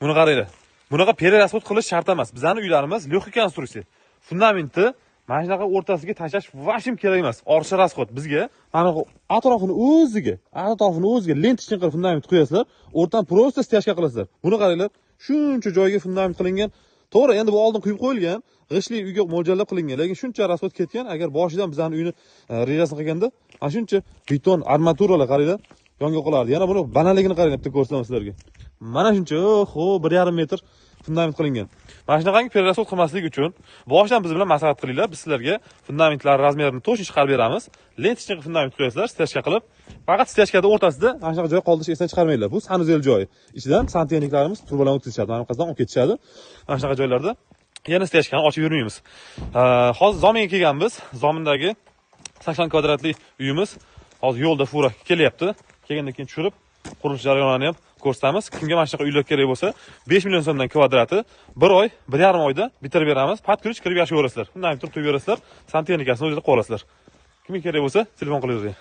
Buni qaranglar. Bunaqa pererasxod qilish shart emas. Bizning uylarimiz lегкий konstruksiya. Fundamenti mana shunaqa o'rtasiga tashlash vashim kerak emas. Orcha rasxod bizga mana atrofini o'ziga lentishni qilib fundament qo'yasizlar, o'rtadan просто stяжка qilasizlar. Buni qaranglar, shuncha joyga fundament qilingan. To'g'ri, endi bu oldin quyib qo'yilgan, g'ishli uyga mo'ljallab qilingan, lekin shuncha rasxod ketgan. Agar boshidan bizning uyni rejasini qilganda, mana shuncha beton armaturalar qaranglar, yonga qolardi. Yana buni banalligini qaranglar, bitta ko'rsataman sizlarga. Mana shuncha, 1,5 metr fundament qilingan. Mana shunaqangi pererasxod qilmaslik uchun boshidan biz bilan maslahat qilinglar. Biz sizlarga fundamentlar razmerini to'g'ri chiqarib beramiz. Lentishni fundament qo'yasizlar, stяжка qilib. Faqat stяжкада o'rtasida mana shunaqa joy qoldirishni esdan chiqarmanglar. Bu sanuzel joyi. Ichidan santexniklarimiz turbalarni o'tkazishadi. Mana qazdan olib ketishadi. Mana shunaqa joylarda yana stяжкani ochib yurmaymiz. Hozir zominga kelganmiz. Zomindagi 80 kvadratli uyimiz hozir yo'lda fura kelyapti. Kelgandan keyin tushirib qurilish jarayonlarini ham ko'rsatamiz. Kimga mana shunaqa uylar kerak bo'lsa, 5 million so'mdan kvadrati 1 oy, 1,5 oyda bitirib beramiz. Pat ключ kirib yashayverasizlar. Bundan turib yurasizlar, santexnikasini o'zida qo'lasizlar. Kimga kerak bo'lsa, telefon qilavering.